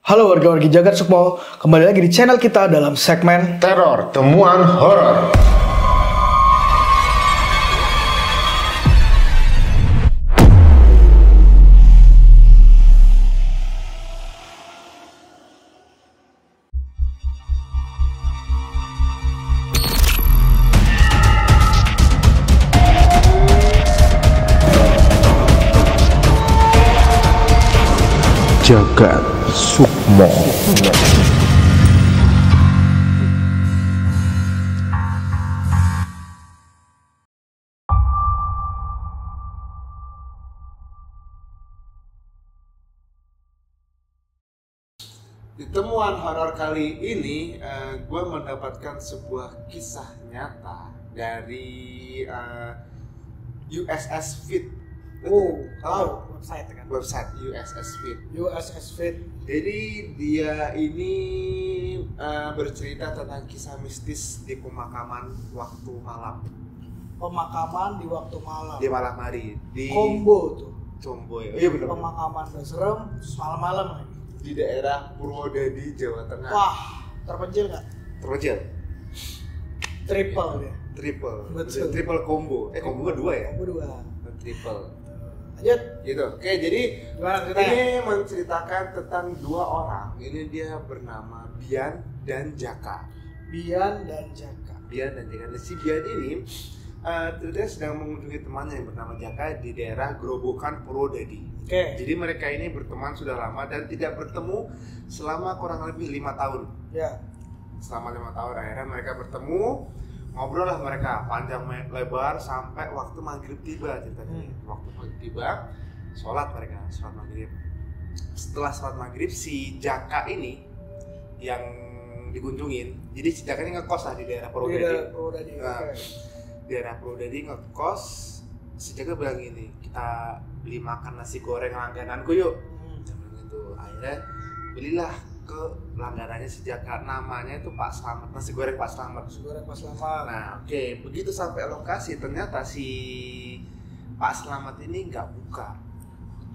Halo warga-wargi Jagat Sukmo, kembali lagi di channel kita dalam segmen Teror Temuan Horor. Jagat Sukmo. Di temuan horor kali ini, gue mendapatkan sebuah kisah nyata dari USS Fit. tahu website kan? Website USS Fit. USS Fit. Jadi dia ini bercerita tentang kisah mistis di pemakaman waktu malam. Pemakaman di waktu malam. Di malam hari. Di Combo tuh. Combo ya. Iya benar. Pemakaman udah serem, malam-malam lagi. Di daerah Purwodadi, Jawa Tengah. Wah, terpencil nggak? Terpencil. Triple dia. Triple. Betul. Triple combo. Combo kedua ya. Combo dua. Triple. Lanjut. Gitu. Oke, jadi Gimana ceritanya? ini menceritakan tentang dua orang. Ini dia bernama Bian dan Jaka. Bian dan Jaka. Bian dan Jaka. Si Bian ini ceritanya sedang mengunjungi temannya yang bernama Jaka di daerah Grobogan, Purwodadi. Oke. Jadi mereka ini berteman sudah lama dan tidak bertemu selama kurang lebih 5 tahun. Ya. Selama 5 tahun akhirnya mereka bertemu, ngobrol lah mereka panjang lebar sampai waktu maghrib tiba ceritanya. Waktu maghrib tiba, sholat maghrib. Setelah sholat maghrib, si Jaka ini yang dikunjungin, jadi si Jaka ini ngekos lah di daerah Purwodadi. Nah, daerah Purwodadi ngekos. Si Jaka bilang gini, kita beli makan nasi goreng langgananku yuk. Gitu. Akhirnya belilah ke langganannya si Jaka, namanya itu Pak Slamet, nasi goreng Pak Slamet. Nasi goreng Pak Slamet. Nah, oke, begitu sampai lokasi ternyata si Pak Slamet ini nggak buka.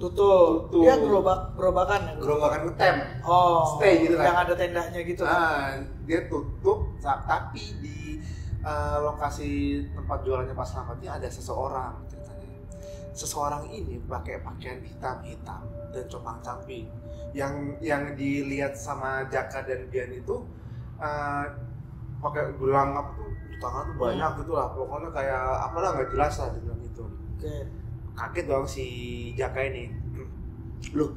Tutup. Dia gerobakan ya. Gerobakan ngetem. Oh. Stay gitu kan. Yang ada tendanya gitu. Nah, dia tutup, tapi di lokasi tempat jualannya Pak Slamet ini ada seseorang ceritanya. Seseorang ini pakai pakaian hitam dan compang-camping. Yang dilihat sama Jaka dan Bian itu pakai gelang apa tuh di tangan tuh banyak gitu lah, pokoknya kayak apalah nggak jelas lah dia bilang gitu. Oke. Kaget dong si Jaka ini. Loh,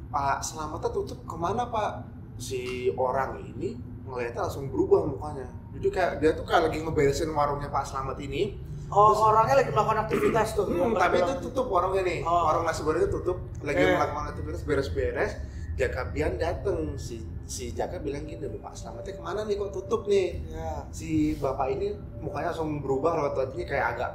Pak Slametnya tutup kemana Pak? Si orang ini ngeliatnya langsung berubah mukanya. Jadi kayak dia tuh kayak lagi ngeberesin warungnya Pak Slamet ini. Oh, terus, orangnya lagi melakukan aktivitas tuh. Tapi itu tutup warungnya nih. Warung nasi goreng itu tutup, lagi melakukan aktivitas beres-beres. Jaka Bian dateng, si Jaka bilang gini, Pak Slametnya kemana nih kok tutup nih? Ya. Si bapak ini mukanya langsung berubah loh, tadinya kayak agak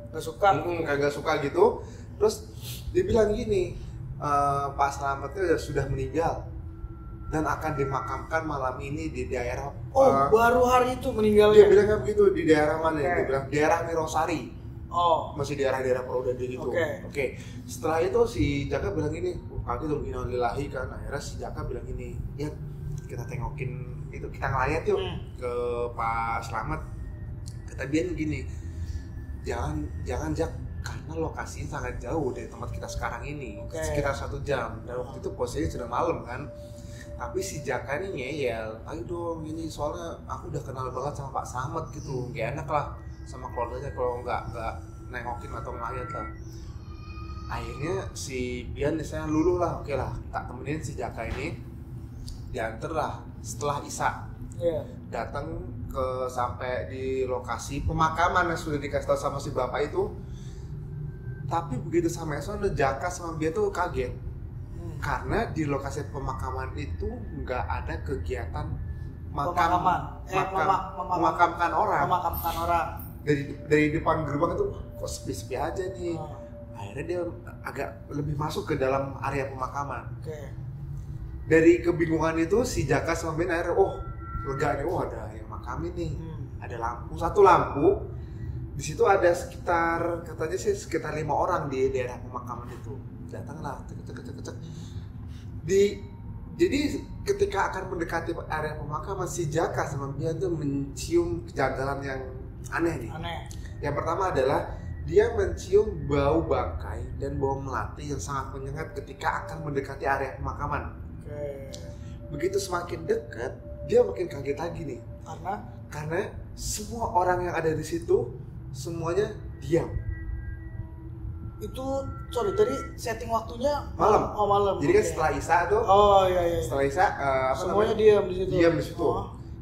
gak suka. Kagak suka gitu. Terus dia bilang gini, Pak Slametnya sudah meninggal dan akan dimakamkan malam ini di daerah. Baru hari itu meninggalnya. Dia bilangnya begitu, di daerah mana? Dia bilang daerah Mirosari. Masih daerah-daerah Purwodadi gitu. Oke. Setelah itu si Jaka bilang gini, kaget dong, innalillahi kan. Akhirnya si Jaka bilang gini, ya kita tengokin itu, kita ngelayat yuk ke Pak Slamet. Kata Bian gini, jangan Jak, karena lokasinya sangat jauh dari tempat kita sekarang ini, sekitar 1 jam. Dan waktu itu posisinya sudah malam kan. Tapi si Jaka ini ngeyel, ayo dong ini soalnya aku udah kenal banget sama Pak Slamet gitu, gak enak lah sama keluarganya kalau nggak nengokin atau ngeliat lah. Akhirnya si Bian misalnya luluh lah, oke lah, tak temenin si Jaka ini, diantar lah setelah Isya. Datang ke sampai di lokasi pemakaman yang sudah dikasih tahu sama si bapak itu. Tapi begitu sampai sana Jaka sama Bian tuh kaget. Karena di lokasi pemakaman itu nggak ada kegiatan memakamkan orang. Dari depan gerbang itu kok sepi-sepi aja nih. Akhirnya dia agak lebih masuk ke dalam area pemakaman. Dari kebingungan itu si Jaka sama Ben akhirnya lega nih, ada yang makamin nih. Ada satu lampu. Di situ ada katanya sih sekitar 5 orang di daerah pemakaman itu. Datanglah, cek. Jadi ketika akan mendekati area pemakaman, si Jaka sama Bian tuh mencium kejanggalan yang aneh nih. Yang pertama adalah dia mencium bau bangkai dan bau melati yang sangat menyengat ketika akan mendekati area pemakaman. Begitu semakin dekat, dia makin kaget lagi nih. Karena semua orang yang ada di situ semuanya diam. Itu tadi setting waktunya malam. Malam. Jadi kan setelah Isya tuh. Iya. Setelah Isya semuanya diam di situ. Diam di situ.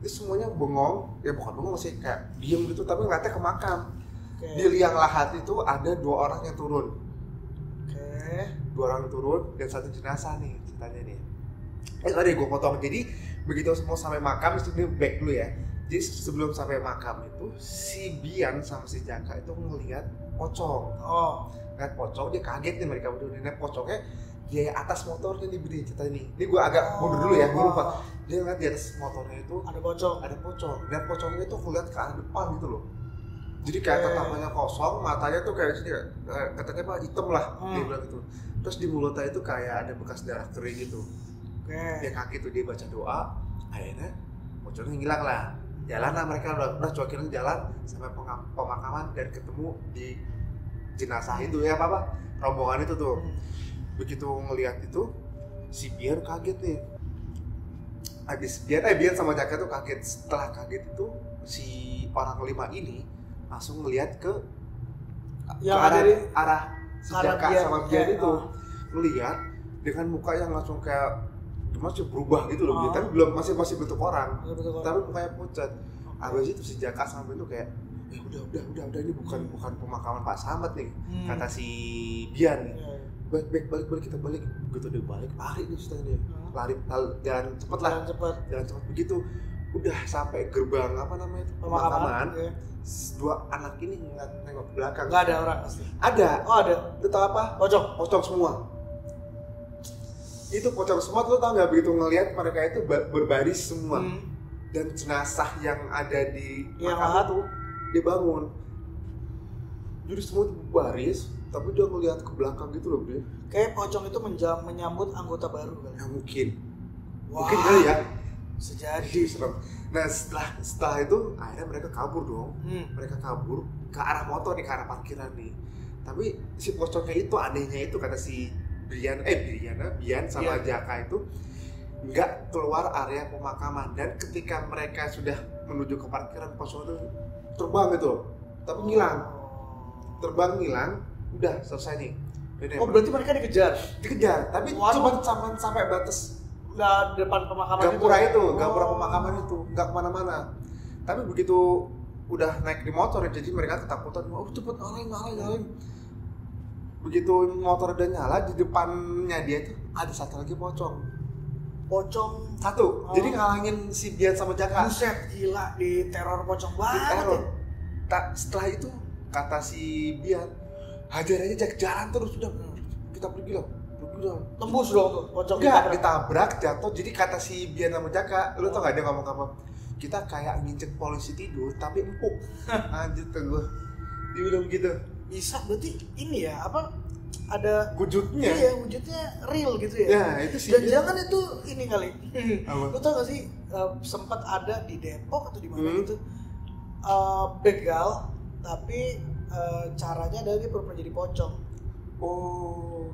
Itu semuanya bengong, ya bukan bengong sih, kayak diam gitu tapi ngeliatnya ke makam. Di liang lahat itu ada 2 orang yang turun. 2 orang turun dan 1 jenazah nih ceritanya nih. Tadi gue potong. Jadi begitu mau sampai makam, ini back dulu ya. Jadi sebelum sampai makam itu si Bian sama si Jaka itu ngelihat pocong. Ngeliat pocong, dia kaget nih mereka berdua. Ngeliat pocongnya di atas motornya nih berdiri cerita ini. Ini gue agak mundur dulu ya, gue lupa. Dia ngeliat di atas motornya itu ada pocong. Dan pocongnya itu ngeliat ke arah depan gitu loh. Jadi kayak tatapannya kosong, matanya tuh kayak sini, katanya apa, hitam lah, dia bilang gitu. Terus di mulutnya itu kayak ada bekas darah kering gitu. Dia kaget tuh, dia baca doa, akhirnya pocongnya hilang lah. Jalan lah mereka udah cuekin jalan sampai pemakaman dan ketemu di jenazah itu ya apa rombongan itu tuh. Begitu ngelihat itu si Bian kaget nih. Bian sama Jaka tuh kaget. Setelah kaget itu si orang kelima ini langsung ngelihat ke arah si Jaka sama Bian itu. Ngelihat dengan muka yang langsung kayak masih berubah gitu loh, tapi belum masih bentuk orang, tapi mukanya pucat. Habis itu si Jaka sama Bian tuh kayak, udah ini bukan pemakaman Pak Samad nih, kata si Bian nih. Balik kita balik. Begitu dia balik, lari nih ceritanya. Lari jalan cepet. Begitu udah sampai gerbang pemakaman. 2 anak ini nengok ke belakang. Nggak ada orang pasti. Ada. Ada. Lu tau apa? Pocong semua. Itu pocong semua, tuh tau nggak, begitu ngelihat mereka itu berbaris semua. Dan jenazah yang ada di makam itu dia bangun. Jadi semua baris, tapi dia ngelihat ke belakang gitu loh, Bro. Kayak pocong itu menyambut anggota baru kan? Ya mungkin kali ya. Sejadi. Serem. Nah setelah itu akhirnya mereka kabur dong. Mereka kabur ke arah motor nih, ke arah parkiran nih. Tapi si pocongnya itu anehnya itu kata si Bian sama Jaka itu nggak keluar area pemakaman, dan ketika mereka sudah menuju ke parkiran pocong itu terbang gitu, tapi ngilang, udah selesai nih. Berarti mereka dikejar, tapi cuma sampai batas depan pemakaman gapura pemakaman itu, nggak kemana-mana. Tapi begitu udah naik di motor, jadi mereka ketakutan, cepet nyalain. Begitu motor udah nyala, di depannya dia tuh ada 1 lagi pocong 1. Jadi ngalangin si Bian sama Jaka. Buset, gila, di teror pocong banget. Setelah itu kata si Bian, hajar aja Jack, jalan terus, udah kita pergi lah. Tembus dong tuh pocong. Enggak, ditabrak, jatuh. Jadi kata si Bian sama Jaka, lu tau gak dia ngomong apa? Kita kayak nginjek polisi tidur tapi empuk. Anjir tuh gue, dia bilang gitu. Bisa berarti ini ya, ada wujudnya. Iya, wujudnya real gitu ya. Ya, itu sih. Jangan itu ini kali. Lu tau gak sih, sempat ada di Depok atau di mana gitu, begal, tapi caranya adalah dia pura-pura jadi pocong.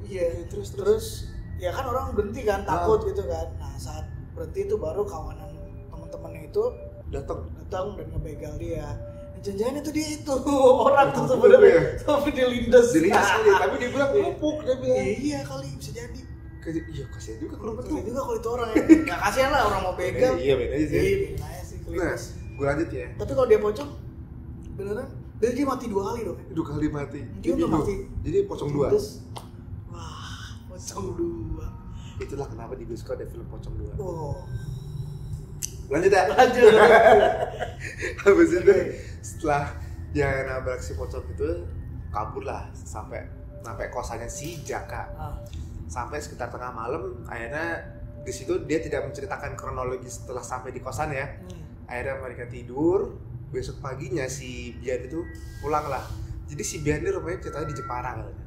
Iya. Terus ya kan orang berhenti kan, takut gitu kan. Nah saat berhenti itu baru kawanan teman-temannya itu datang dan ngebegal dia. Jangan-jangan itu dia itu orang tuh sebenarnya, tapi dilindas kali, tapi dia bilang empuk, dia bilang. Iya kali, bisa jadi. Iya, kasihan juga kalau itu orang ya. Nggak kasihan lah orang mau begal. Iya, beda aja sih. Iya sih. Nah, gue lanjut ya. Tapi kalau dia pocong, beneran, dia mati 2 kali dong. 2 kali mati. Dia udah mati. Jadi pocong 2. Wah, pocong 2. Itulah kenapa di bioskop ada film pocong 2. Lanjut. Habis itu setelah dia nabrak si pocong itu, kabur lah sampai kosannya si Jaka. Sampai sekitar tengah malam, akhirnya di situ dia tidak menceritakan kronologi setelah sampai di kosan ya. Akhirnya mereka tidur. Besok paginya si Bian itu pulang lah. Jadi si Bian ini rumahnya ceritanya di Jepara katanya.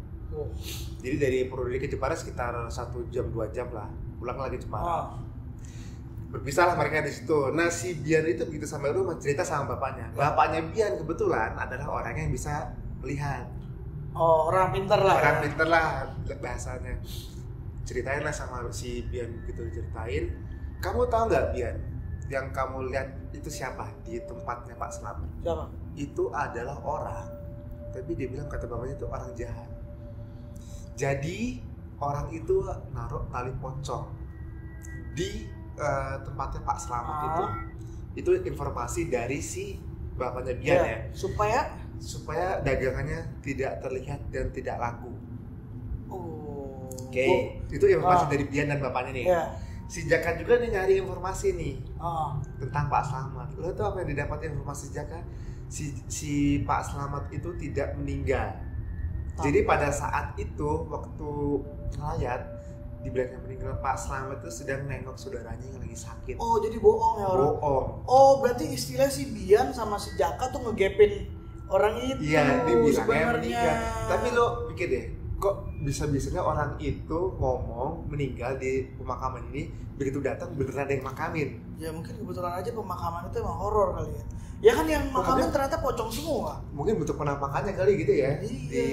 Jadi dari Purwodadi ke Jepara sekitar 1 jam 2 jam lah pulang lagi Jepara. Berpisahlah mereka di situ. Nah si Bian itu begitu sampai rumah cerita sama bapaknya. Bapaknya Bian kebetulan adalah orang yang bisa melihat. Oh, orang pintar lah. Orang pintar lah bahasanya. Ceritain lah sama si Bian gitu, ceritain. Kamu tahu nggak Bian? Yang kamu lihat itu siapa di tempatnya Pak Slamet? Siapa? Itu adalah orang. Tapi dia bilang kata bapaknya itu orang jahat. Jadi orang itu naruh tali pocong di tempatnya Pak Slamet itu informasi dari si bapaknya Bian ya. Supaya dagangannya tidak terlihat dan tidak laku. Oke. Itu informasi dari Bian dan bapaknya nih. Si Jaka juga nih nyari informasi nih tentang Pak Slamet. Lo tau apa yang didapat informasi Jaka? Si Pak Slamet itu tidak meninggal. Jadi pada saat itu waktu ngelayat di belakang meninggal Pak Slamet itu sedang nengok saudaranya yang lagi sakit. Oh jadi bohong ya orang? Bohong. Oh berarti istilah si Bian sama si Jaka tuh ngegepin orang itu. Iya dibilangnya meninggal. Tapi lo pikir deh, kok bisa-bisanya orang itu ngomong meninggal di pemakaman ini, begitu datang beneran ada yang makamin. Ya mungkin kebetulan aja pemakaman itu emang horor kali ya. Ya kan yang makamin ternyata pocong semua. Mungkin bentuk penampakannya kali gitu ya. Iya. Di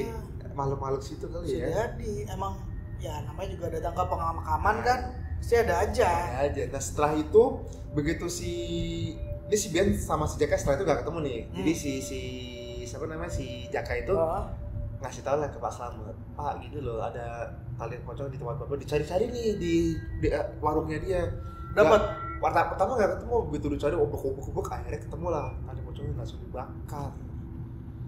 makhluk-makhluk situ kali ya. Jadi emang ya namanya juga datang ke pemakaman kan, pasti ada aja. Nah setelah itu begitu si Bian sama si Jaka setelah itu gak ketemu nih. Jadi si siapa namanya si Jaka itu ngasih tahu lah ke Pak Slamet, Pak gini loh ada tali pocong di tempat bapak, dicari-cari nih di warungnya dia. Dapat. Pertama nggak ketemu, begitu dicari obok-obok akhirnya ketemu lah tali pocongnya langsung dibakar.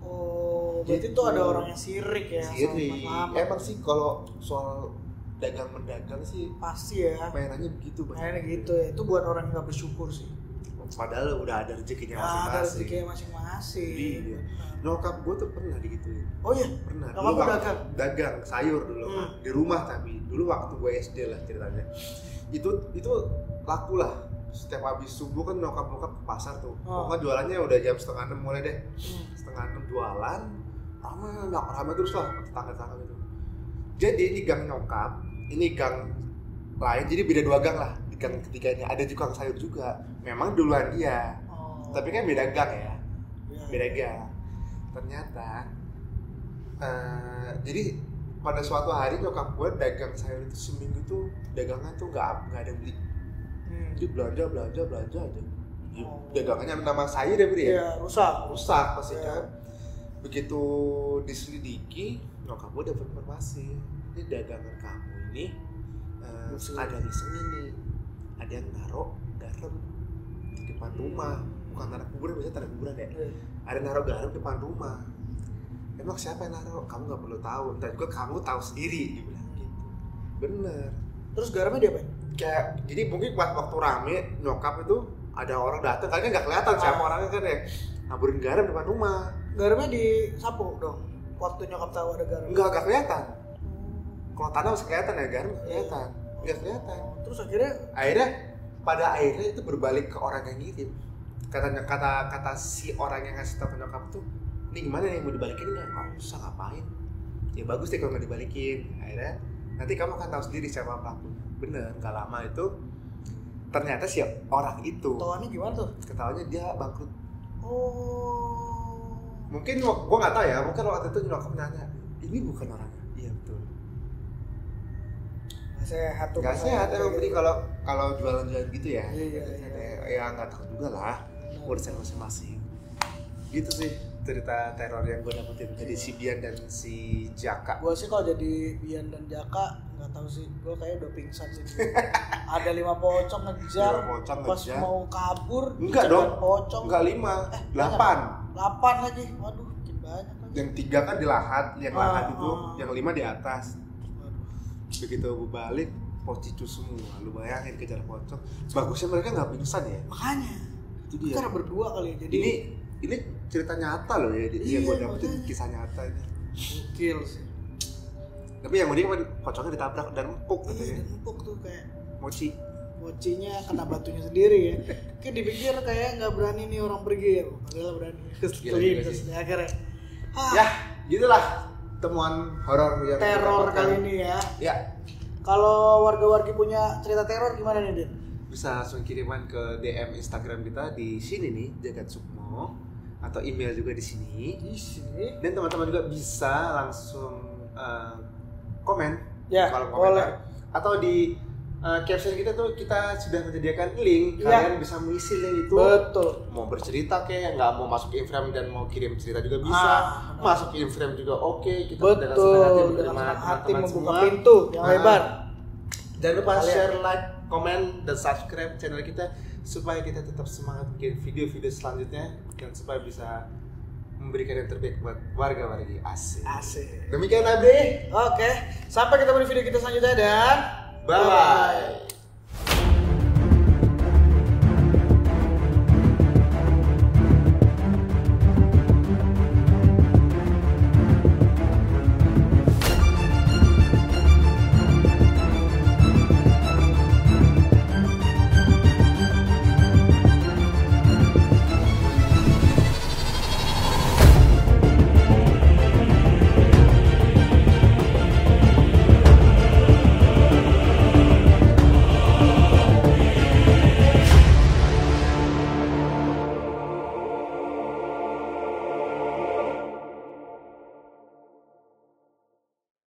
Oh, berarti itu ada orang yang sirik ya. Sirik. Emang sih kalau soal dagang mendagang sih pasti ya. Mainannya begitu banyak. Mainannya gitu ya. Itu buat orang yang nggak bersyukur sih. Padahal udah ada rezekinya masing-masing. Ada rezekinya masing-masing. Iya. Nyokap gue tuh pernah digituin. Oh iya? Pernah. Nyokap dagang sayur dulu di rumah, tapi dulu waktu gue SD lah ceritanya. Itu laku lah. Setiap habis subuh kan nyokap ke pasar tuh. Pokoknya jualannya udah jam 5:30 mulai deh. 5:30 jualan. Ramai terus lah tetangga-tetangga gitu. Jadi ini gang nyokap, ini gang lain, jadi beda 2 gang lah. Di gang ketiganya ada tukang sayur juga. Memang duluan dia. Tapi kan beda gang ya. Beda gang. Ternyata jadi pada suatu hari nyokap gue dagang sayur itu seminggu tuh dagangan tuh nggak ada yang beli. Dia belanja aja. Dagangannya nama sayur ya beri ya. Rusak pasti kan. Begitu diselidiki nyokap gue dapat informasi, ini dagangan kamu ini ada isengnya nih, ada yang naruh garam di depan rumah, bukan tanah kuburan, biasanya tanah kuburan ya. Ada naruh garam di depan rumah. Emang siapa yang naruh? Kamu nggak perlu tahu, dan juga kamu tahu sendiri, dibilang gitu. Bener. Terus garamnya diapain? Kayak jadi mungkin waktu rame nyokap itu ada orang datang, kayaknya nggak kelihatan siapa orangnya kan ya, naburin garam depan rumah. Garamnya disapu dong. Waktu nyokap tahu ada garam. Enggak kelihatan. Kalau tanah masih kelihatan ya, garam kelihatan. Enggak kelihatan. Terus pada akhirnya itu berbalik ke orang yang ngirim. Kata si orang yang ngasih tahu ke nyokap tuh, ini gimana nih, mau dibalikin nggak? Oh usah, ngapain? Ya bagus deh kalau nggak dibalikin. Akhirnya nanti kamu akan tahu sendiri siapa pelakunya. Bener, nggak lama itu ternyata si orang itu. Ketahuannya gimana tuh? Ketahuannya dia bangkrut. Oh. Mungkin gue nggak tahu ya. Mungkin waktu itu nyokap nanya, ini bukan orangnya. Iya betul. Nggak sehat emang beri kalau jualan-jualan gitu ya. Iya. Ya nggak tahu juga lah. Urusan masing-masing. Gitu sih cerita teror yang gue dapetin dari si Bian dan si Jaka. Gue sih kalau jadi Bian dan Jaka nggak tahu sih, gue kayak udah pingsan sih. Ada 5 pocong ngejar, pas mau kabur enggak dong, pocong. Enggak 5, 8 lagi, waduh makin banyak lagi. Yang 3 kan di lahat, yang lahat itu, yang 5 di atas. Begitu gue balik, pocicu semua, lu bayangin kejar pocong. Bagusnya mereka nggak pingsan ya. Makanya itu dia. Karena berdua kali ya. Jadi ini cerita nyata loh ya, dia gue dapetin kisah nyata ini. Gokil sih. Tapi yang mending pocongnya ditabrak dan empuk katanya. Iya, empuk tuh kayak mocinya kena batunya sendiri ya. Kayak dipikir kayak nggak berani nih orang pergi ya, padahal berani. Terus akhirnya. Ya, gitulah temuan horor yang teror kali ini ya. Ya. Kalau warga-wargi punya cerita teror gimana nih, Din? Bisa langsung kiriman ke DM Instagram kita di sini nih, Jagat Sukmo, atau email juga di sini. Dan teman-teman juga bisa langsung komen ya, kalau komentar atau di caption kita tuh kita sudah menyediakan link, kalian bisa mengisi link itu. Betul. Mau bercerita kayak nggak mau masuk ke frame dan mau kirim cerita juga bisa. Masuk ke frame juga oke. Kita dengan senang hati menerima teman-teman membuka pintu yang lebar. Jangan lupa share, like, komen, dan subscribe channel kita supaya kita tetap semangat bikin video-video selanjutnya dan supaya bisa memberikan yang terbaik buat warga-wargi. Asik. Asik. Demikian Abe. Oke. Sampai ketemu di video kita selanjutnya dan bye.